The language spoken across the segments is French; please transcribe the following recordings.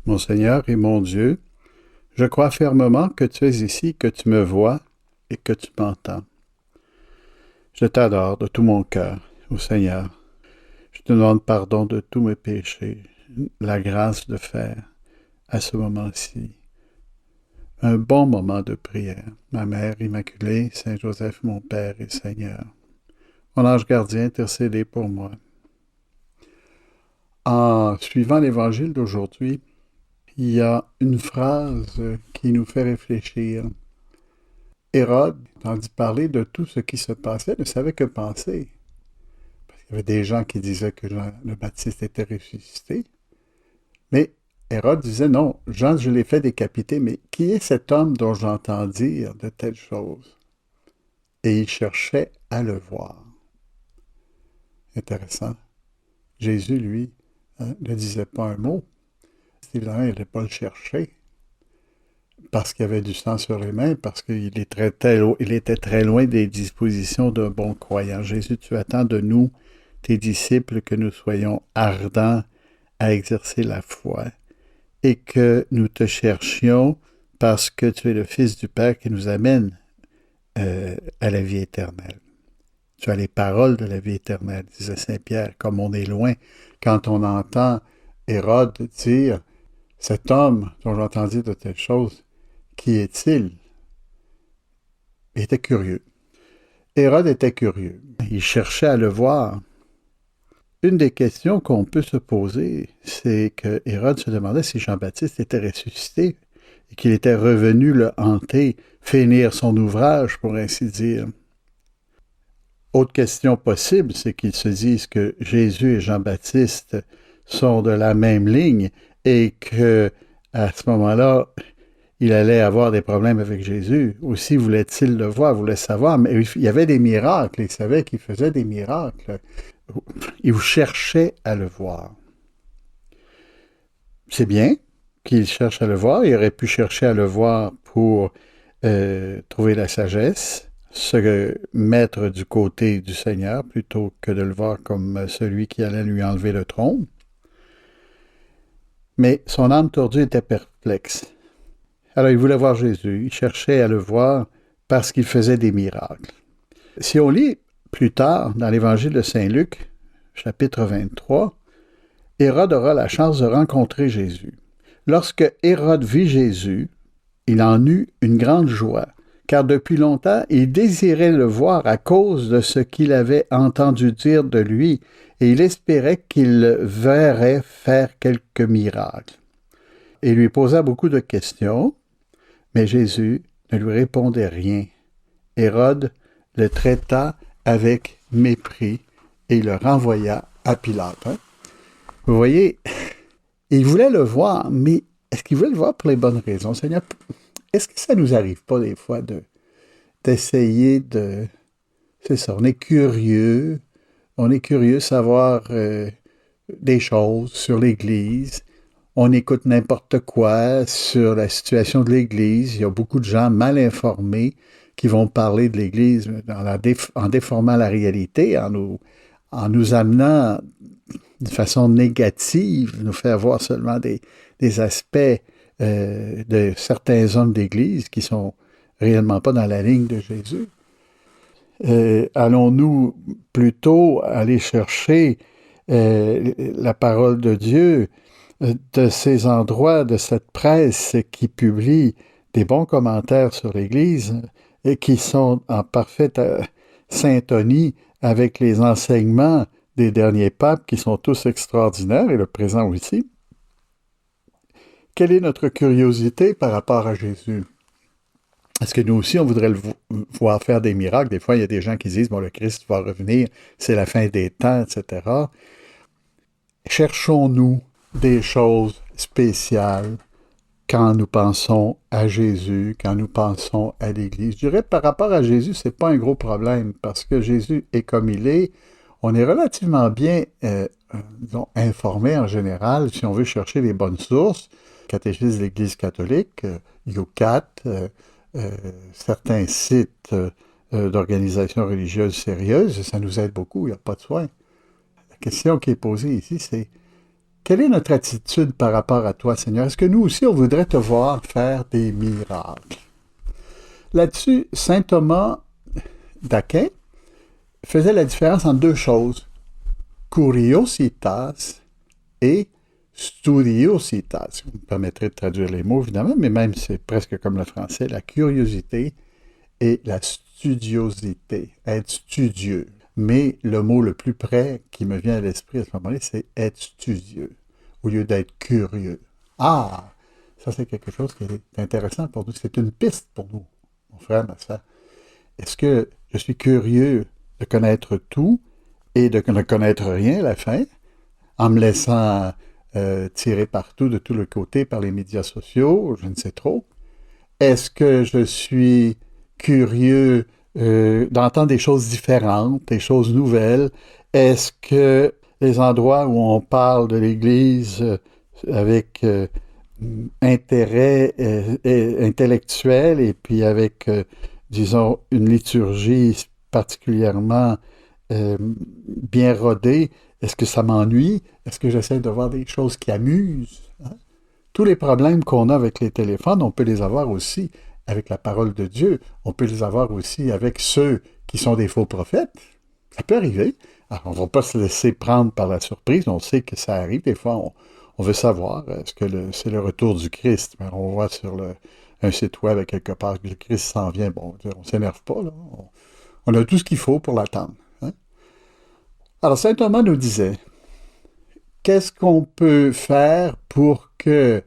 Mon Seigneur et mon Dieu, je crois fermement que tu es ici, que tu me vois et que tu m'entends. Je t'adore de tout mon cœur, ô Seigneur. Je te demande pardon de tous mes péchés, la grâce de faire, à ce moment-ci, un bon moment de prière. Ma Mère Immaculée, Saint Joseph, mon Père et Seigneur. Mon ange gardien, intercédez pour moi. En suivant l'Évangile d'aujourd'hui, il y a une phrase qui nous fait réfléchir. Hérode, tandis parler de tout ce qui se passait, ne savait que penser. Parce qu'il y avait des gens qui disaient que Jean le Baptiste était ressuscité. Mais Hérode disait non, Jean, je l'ai fait décapiter, mais qui est cet homme dont j'entends dire de telles choses? Et il cherchait à le voir. Intéressant. Jésus, lui, ne disait pas un mot. Évidemment, il n'allait pas le chercher. Parce qu'il y avait du sang sur les mains, parce qu'il était très loin des dispositions d'un bon croyant. Jésus, tu attends de nous, tes disciples, que nous soyons ardents à exercer la foi et que nous te cherchions parce que tu es le Fils du Père qui nous amène à la vie éternelle. Tu as les paroles de la vie éternelle, disait Saint Pierre, comme on est loin. Quand on entend Hérode dire « Cet homme dont j'entends dire de telles choses, qui est-il? » Il était curieux. Hérode était curieux. Il cherchait à le voir. Une des questions qu'on peut se poser, c'est que Hérode se demandait si Jean-Baptiste était ressuscité et qu'il était revenu le hanter, finir son ouvrage, pour ainsi dire. Autre question possible, c'est qu'ils se disent que Jésus et Jean-Baptiste sont de la même ligne et que, à ce moment-là, il allait avoir des problèmes avec Jésus. Aussi voulait-il le voir, voulait savoir, mais il y avait des miracles, il savait qu'il faisait des miracles. Il cherchait à le voir. C'est bien qu'il cherche à le voir, il aurait pu chercher à le voir pour trouver la sagesse, se mettre du côté du Seigneur plutôt que de le voir comme celui qui allait lui enlever le trône. Mais son âme tordue était perplexe. Alors il voulait voir Jésus, il cherchait à le voir parce qu'il faisait des miracles. Si on lit plus tard dans l'Évangile de Saint Luc, chapitre 23, Hérode aura la chance de rencontrer Jésus. Lorsque Hérode vit Jésus, il en eut une grande joie, car depuis longtemps il désirait le voir à cause de ce qu'il avait entendu dire de lui, et il espérait qu'il le verrait faire quelques miracles. Il lui posa beaucoup de questions, mais Jésus ne lui répondait rien. Hérode le traita avec mépris et le renvoya à Pilate. Vous voyez, il voulait le voir, mais est-ce qu'il voulait le voir pour les bonnes raisons? Seigneur, est-ce que ça ne nous arrive pas des fois d'essayer de... C'est ça, on est curieux de savoir des choses sur l'Église. On écoute n'importe quoi sur la situation de l'Église. Il y a beaucoup de gens mal informés qui vont parler de l'Église en déformant la réalité, en nous amenant de façon négative, nous faire voir seulement des aspects de certains hommes d'Église qui sont réellement pas dans la ligne de Jésus. Allons-nous plutôt aller chercher la parole de Dieu de ces endroits, de cette presse qui publie des bons commentaires sur l'Église et qui sont en parfaite syntonie avec les enseignements des derniers papes qui sont tous extraordinaires et le présent aussi? Quelle est notre curiosité par rapport à Jésus? Est-ce que nous aussi, on voudrait le voir faire des miracles? Des fois, il y a des gens qui disent, bon, le Christ va revenir, c'est la fin des temps, etc. Cherchons-nous des choses spéciales quand nous pensons à Jésus, quand nous pensons à l'Église? Je dirais, par rapport à Jésus, c'est pas un gros problème, parce que Jésus est comme il est. On est relativement bien informé en général, si on veut chercher les bonnes sources. Catéchisme de l'Église catholique, UCAT, certains sites d'organisations religieuses sérieuses, ça nous aide beaucoup, il n'y a pas de soin. La question qui est posée ici, c'est quelle est notre attitude par rapport à toi, Seigneur? Est-ce que nous aussi, on voudrait te voir faire des miracles? Là-dessus, saint Thomas d'Aquin faisait la différence entre deux choses, curiositas et studiositas. Vous me permettrez de traduire les mots, évidemment, mais même c'est presque comme le français, la curiosité et la studiosité, être studieux. Mais le mot le plus près qui me vient à l'esprit à ce moment-là, c'est être studieux, au lieu d'être curieux. Ah, ça c'est quelque chose qui est intéressant pour nous. C'est une piste pour nous, mon frère, ma soeur. Est-ce que je suis curieux de connaître tout et de ne connaître rien à la fin, en me laissant tirer partout, de tous les côtés, par les médias sociaux, je ne sais trop? Est-ce que je suis curieux d'entendre des choses différentes, des choses nouvelles? Est-ce que les endroits où on parle de l'Église avec intérêt intellectuel et puis avec, disons, une liturgie particulièrement bien rodée, est-ce que ça m'ennuie? Est-ce que j'essaie de voir des choses qui amusent? Hein? Tous les problèmes qu'on a avec les téléphones, on peut les avoir aussi avec la parole de Dieu. On peut les avoir aussi avec ceux qui sont des faux prophètes. Ça peut arriver. Alors, on ne va pas se laisser prendre par la surprise. On sait que ça arrive. Des fois, on veut savoir, est-ce que c'est le retour du Christ? Mais on voit sur un site web quelque part que le Christ s'en vient. Bon, on ne s'énerve pas. Là. On a tout ce qu'il faut pour l'attendre. Hein? Alors, saint Thomas nous disait, qu'est-ce qu'on peut faire pour que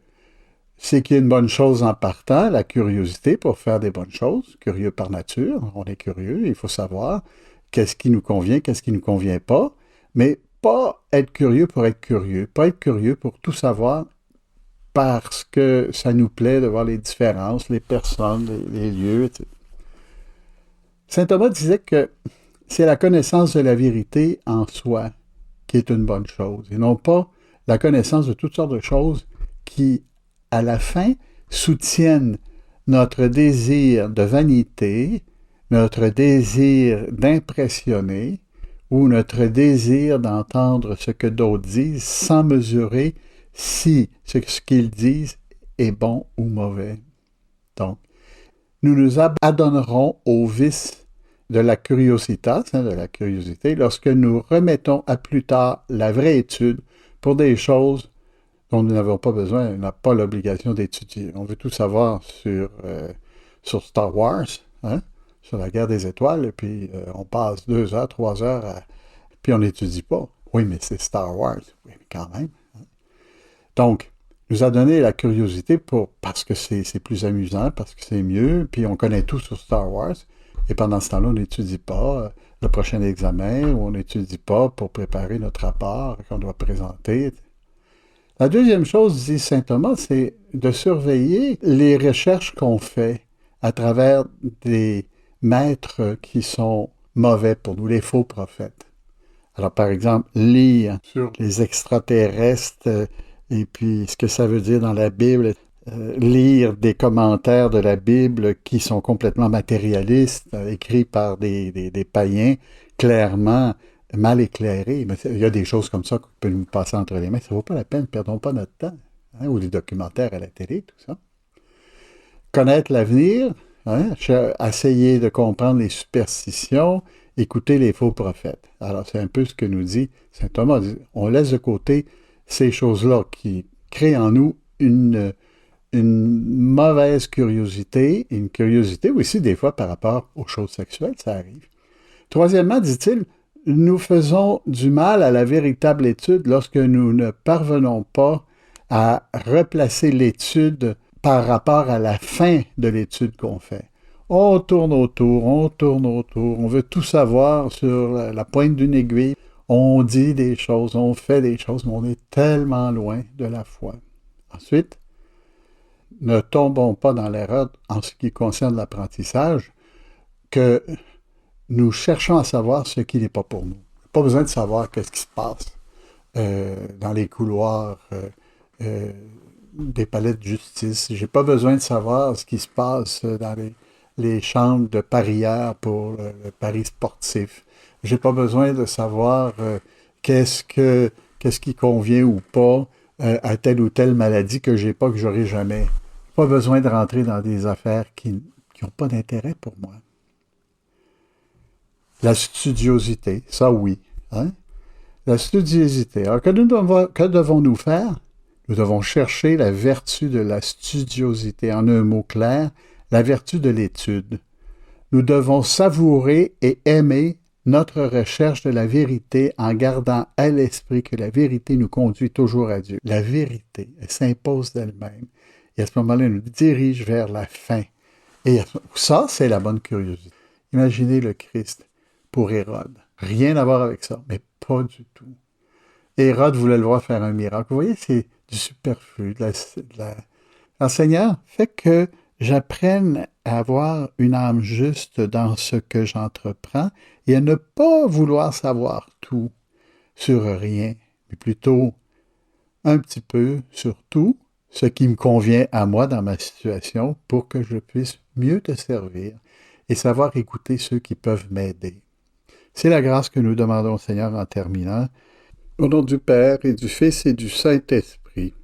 c'est qu'il y a une bonne chose en partant, la curiosité pour faire des bonnes choses, curieux par nature, on est curieux, il faut savoir qu'est-ce qui nous convient, qu'est-ce qui ne nous convient pas, mais pas être curieux pour être curieux, pas être curieux pour tout savoir parce que ça nous plaît de voir les différences, les personnes, les lieux, etc. Saint Thomas disait que c'est la connaissance de la vérité en soi qui est une bonne chose, et non pas la connaissance de toutes sortes de choses qui, à la fin, soutiennent notre désir de vanité, notre désir d'impressionner ou notre désir d'entendre ce que d'autres disent sans mesurer si ce qu'ils disent est bon ou mauvais. Donc, nous nous adonnerons au vice de la curiosité, lorsque nous remettons à plus tard la vraie étude pour des choses dont nous n'avons pas besoin, on n'a pas l'obligation d'étudier. On veut tout savoir sur Star Wars, hein, sur la guerre des étoiles, et puis on passe 2 heures, 3 heures, puis on n'étudie pas. Oui, mais c'est Star Wars. Oui, mais quand même. Hein. Donc, nous a donné la curiosité parce que c'est plus amusant, parce que c'est mieux, puis on connaît tout sur Star Wars, et pendant ce temps-là, on n'étudie pas le prochain examen, ou on n'étudie pas pour préparer notre rapport qu'on doit présenter. La deuxième chose, dit saint Thomas, c'est de surveiller les recherches qu'on fait à travers des maîtres qui sont mauvais pour nous, les faux prophètes. Alors, par exemple, lire sur les extraterrestres et puis ce que ça veut dire dans la Bible, lire des commentaires de la Bible qui sont complètement matérialistes, écrits par des païens, clairement mal éclairés. Mais il y a des choses comme ça qui peuvent nous passer entre les mains. Ça ne vaut pas la peine, perdons pas notre temps. Hein, ou les documentaires à la télé, tout ça. Connaître l'avenir, hein, essayer de comprendre les superstitions, écouter les faux prophètes. Alors, c'est un peu ce que nous dit saint Thomas. On laisse de côté ces choses-là qui créent en nous une mauvaise curiosité, une curiosité aussi des fois par rapport aux choses sexuelles, ça arrive. Troisièmement, dit-il, nous faisons du mal à la véritable étude lorsque nous ne parvenons pas à replacer l'étude par rapport à la fin de l'étude qu'on fait. On tourne autour, on veut tout savoir sur la pointe d'une aiguille. On dit des choses, on fait des choses, mais on est tellement loin de la foi. Ensuite, ne tombons pas dans l'erreur en ce qui concerne l'apprentissage que nous cherchons à savoir ce qui n'est pas pour nous. Pas besoin de savoir qu'est-ce qui se passe dans les couloirs des palais de justice. J'ai pas besoin de savoir ce qui se passe dans les chambres de parieurs pour le pari sportif. J'ai pas besoin de savoir qu'est-ce qui convient ou pas à telle ou telle maladie que j'ai pas, que j'aurai jamais. Pas besoin de rentrer dans des affaires qui n'ont pas d'intérêt pour moi. La studiosité, ça oui. Hein? La studiosité. Alors, que devons-nous faire? Nous devons chercher la vertu de la studiosité. En un mot clair, la vertu de l'étude. Nous devons savourer et aimer notre recherche de la vérité en gardant à l'esprit que la vérité nous conduit toujours à Dieu. La vérité, elle s'impose d'elle-même. Et à ce moment-là, elle nous dirige vers la fin. Et ça, c'est la bonne curiosité. Imaginez le Christ pour Hérode. Rien à voir avec ça, mais pas du tout. Hérode voulait le voir faire un miracle. Vous voyez, c'est du superflu. Alors, Seigneur, fait que j'apprenne à avoir une âme juste dans ce que j'entreprends et à ne pas vouloir savoir tout sur rien, mais plutôt un petit peu sur tout, ce qui me convient à moi dans ma situation pour que je puisse mieux te servir et savoir écouter ceux qui peuvent m'aider. C'est la grâce que nous demandons, Seigneur, en terminant. Au nom du Père et du Fils et du Saint-Esprit.